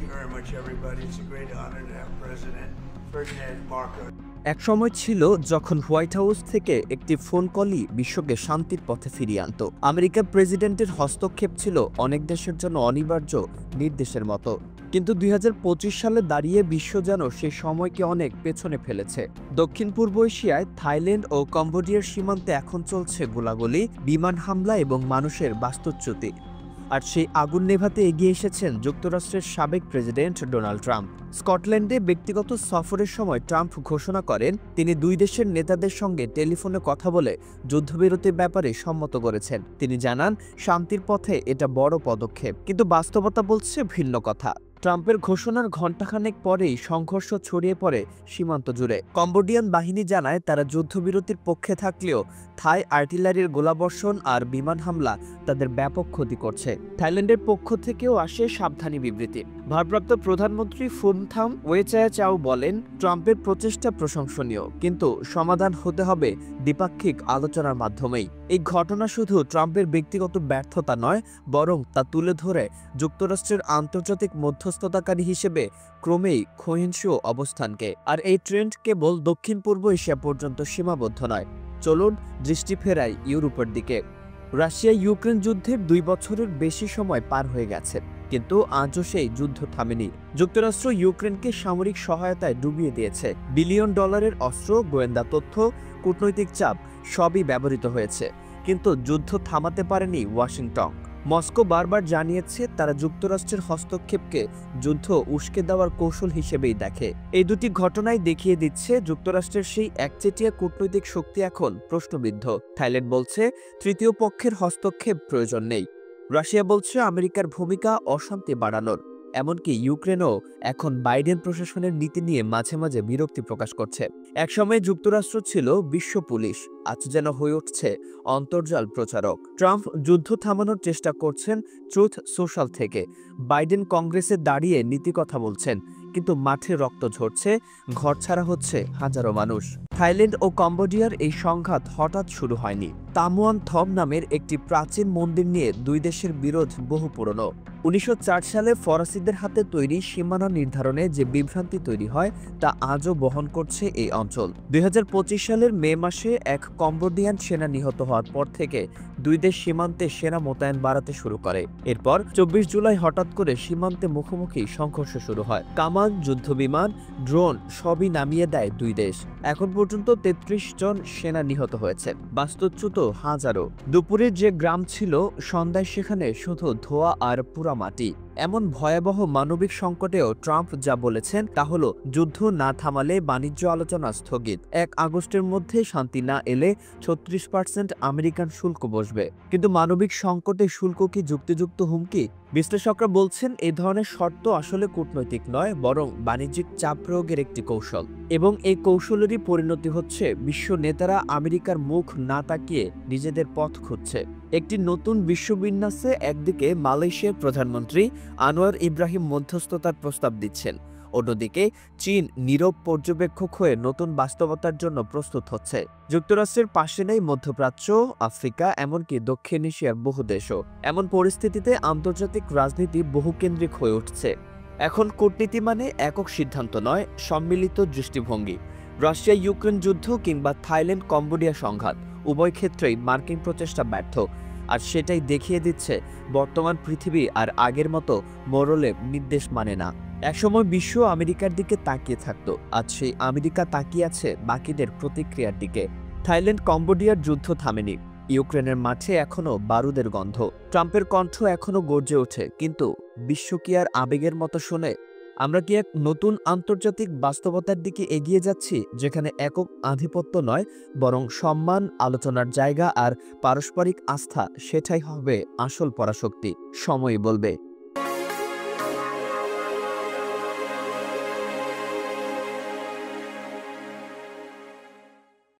you very much, everybody. It's a great honor to have President Ferdinand Marcos. এক সময় ছিল যখন white house থেকে একটি ফোন কলই বিশ্বকে শান্তির পথে ফিরিয়ে আনত। আমেরিকার প্রেসিডেন্টের হস্তক্ষেপ ছিল অনেক দেশের জন্য অনিবার্য নির্দেশের মতো। কিন্তু 2025 সালে দাঁড়িয়ে বিশ্ব যেন সে সময়কে অনেক পেছনে ফেলেছে। দক্ষিণ পূর্ব এশিয়ায় থাইল্যান্ড ও কম্বোডিয়ার সীমান্তে এখন চলছে গোলাগুলি, বিমান হামলা এবং মানুষের বাস্তুচ্যুতি। আর সেই আগুন নেভাতে এগিয়ে এসেছেন যুক্তরাষ্ট্রের সাবেক প্রেসিডেন্ট ডোনাল্ড ট্রাম্প। স্কটল্যান্ডে ব্যক্তিগত সফরের সময় ট্রাম্প ঘোষণা করেন তিনি দুই দেশের নেতাদের সঙ্গে টেলিফোনে কথা বলে যুদ্ধবিরতির ব্যাপারে সম্মত করেছেন। তিনি জানান, শান্তির পথে এটা বড় পদক্ষেপ, কিন্তু বাস্তবতা বলছে ভিন্ন কথা। ট্রাম্পের ঘোষণার ঘণ্টাখানেক পরেই সংঘর্ষ ছড়িয়ে পড়ে সীমান্ত জুড়ে। কম্বোডিয়ান বাহিনী জানায় তারা যুদ্ধবিরতির পক্ষে থাকলেও থাই আর্টিলারির গোলাবর্ষণ আর বিমান হামলা তাদের ব্যাপক ক্ষতি করছে। থাইল্যান্ডের পক্ষ থেকেও আসে সাবধানী বিবৃতি। ভারপ্রাপ্ত প্রধানমন্ত্রী ফুনথাম ওয়েচায়াচাও বলেন, ট্রাম্পের প্রচেষ্টা প্রশংসনীয়, কিন্তু সমাধান হতে হবে দ্বিপাক্ষিক আলোচনার মাধ্যমেই। এই ঘটনা শুধু ট্রাম্পের ব্যক্তিগত ব্যর্থতা নয়, বরং তা তুলে ধরে যুক্তরাষ্ট্রের আন্তর্জাতিক মধ্যস্থতাকারী হিসেবে ক্রমেই ক্ষয়িষ্ণু অবস্থানকে। আর এই ট্রেন্ড কেবল দক্ষিণ পূর্ব এশিয়া পর্যন্ত সীমাবদ্ধ নয়। চলুন দৃষ্টি ফেরাই ইউরোপের দিকে। রাশিয়া ইউক্রেন যুদ্ধের 2 বছরের বেশি সময় পার হয়ে গেছে, কিন্তু আজও সেই যুদ্ধ থামেনি। যুক্তরাষ্ট্র ইউক্রেনকে সামরিক সহায়তায় ডুবিয়ে দিয়েছে। বিলিয়ন ডলারের অস্ত্র, গোয়েন্দা তথ্য, কূটনৈতিক চাপ সবই ব্যবহৃত হয়েছে, কিন্তু যুদ্ধ থামাতে পারেনি ওয়াশিংটন। মস্কো বারবার জানিয়েছে তারা যুক্তরাষ্ট্রের হস্তক্ষেপকে যুদ্ধ উস্কে দেওয়ার কৌশল হিসেবেই দেখে। এই দুটি ঘটনাই দেখিয়ে দিচ্ছে যুক্তরাষ্ট্রের সেই একচেটিয়া কূটনৈতিক শক্তি এখন প্রশ্নবিদ্ধ। থাইল্যান্ড বলছে তৃতীয় পক্ষের হস্তক্ষেপ প্রয়োজন নেই। রাশিয়া বলছে আমেরিকার ভূমিকা অশান্তি বাড়ানোর। এমনকি ইউক্রেনও এখন বাইডেন প্রশাসনের নীতি নিয়ে মাঝে মাঝে বিরক্তি প্রকাশ করছে। একসময় যুক্তরাষ্ট্র ছিল বিশ্ব পুলিশ, আজ যেন হয়ে উঠছে অন্তর্জাল প্রচারক। ট্রাম্প যুদ্ধ থামানোর চেষ্টা করছেন ট্রুথ সোশ্যাল থেকে। বাইডেন কংগ্রেসে দাঁড়িয়ে নীতি কথা বলছেন, কিন্তু মাঠে রক্ত ঝরছে, ঘরছাড়া হচ্ছে হাজারো মানুষ। থাইল্যান্ড ও কম্বোডিয়ার এই সংঘাত হঠাৎ শুরু হয়নি। তামওয়ান থম নামের একটি প্রাচীন মন্দির নিয়ে দুই দেশের বিরোধ বহু পুরনো। 1904 সালে ফরাসিদের হাতে তৈরি সীমানা নির্ধারণে যে বিভ্রান্তি তৈরি হয় তা আজও বহন করছে এই অঞ্চল। 2025 সালের মে মাসে এক কম্বোডিয়ান সেনা নিহত হওয়ার পর থেকে দুই দেশ সীমান্তে সেনা মোতায়েন বাড়াতে শুরু করে। এরপর 24 জুলাই হঠাৎ করে সীমান্তে মুখোমুখি সংঘর্ষ শুরু হয়। কামান, যুদ্ধবিমান, ড্রোন সবই নামিয়ে দেয় দুই দেশ। এখন পর্যন্ত 33 জন সেনা নিহত হয়েছে, বাস্তুচ্যুত হাজারো। দুপুরের যে গ্রাম ছিল, সন্ধ্যায় সেখানে শুধু ধোঁয়া আর পুরা মাটি। এমন ভয়াবহ মানবিক সংকটেও ট্রাম্প যা বলেছেন তা হলো যুদ্ধ না থামালে বাণিজ্য আলোচনা স্থগিত। 1 আগস্টের মধ্যে শান্তি না এলে 36% আমেরিকান শুল্ক বসবে। কিন্তু মানবিক সংকটে শুল্ক কি যুক্তিযুক্ত হুমকি? বিশ্লেষকরা বলছেন এই ধরনের শর্ত আসলে কূটনৈতিক নয়, বরং বাণিজ্যিক চাপ প্রয়োগের একটি কৌশল। এবং এই কৌশলেরই পরিণতি হচ্ছে বিশ্ব নেতারা আমেরিকার মুখ না তাকিয়ে নিজেদের পথ খুঁজছে। একটি নতুন বিশ্ববিন্যাসে একদিকে মালয়েশিয়ার প্রধানমন্ত্রী আনোয়ার ইব্রাহিম মধ্যস্থতার প্রস্তাব দিচ্ছেন, অন্যদিকে চীন নীরব পর্যবেক্ষক হয়ে নতুন বাস্তবতার জন্য প্রস্তুত হচ্ছে। যুক্তরাষ্ট্রের পাশে নেই মধ্যপ্রাচ্য, আফ্রিকা, এমনকি দক্ষিণ এশিয়ার বহু দেশও। এমন পরিস্থিতিতে আন্তর্জাতিক রাজনীতি বহুকেন্দ্রিক হয়ে উঠছে। এখন কূটনীতি মানে একক সিদ্ধান্ত নয়, সম্মিলিত দৃষ্টিভঙ্গি। রাশিয়া ইউক্রেন যুদ্ধ কিংবা থাইল্যান্ড কম্বোডিয়া সংঘাত, উভয় ক্ষেত্রেই মার্কিন প্রচেষ্টা ব্যর্থ। আর সেটাই দেখিয়ে দিচ্ছে বর্তমান পৃথিবী আর আগের মতো মোড়লে নির্দেশ মানে না। একসময় বিশ্ব আমেরিকার দিকে তাকিয়ে থাকত, আজ সেই আমেরিকা তাকিয়ে আছে বাকিদের প্রতিক্রিয়ার দিকে। থাইল্যান্ড কম্বোডিয়ার যুদ্ধ থামেনি, ইউক্রেনের মাঠে এখনো বারুদের গন্ধ। ট্রাম্পের কণ্ঠ এখনো গর্জে ওঠে, কিন্তু বিশ্ব কি আর আবেগের মতো শোনে? আমরা কি এক নতুন আন্তর্জাতিক বাস্তবতার দিকে এগিয়ে যাচ্ছি, যেখানে একক আধিপত্য নয়, বরং সম্মান, আলোচনার জায়গা আর পারস্পরিক আস্থা সেটাই হবে আসল পরাশক্তি? সময়ই বলবে।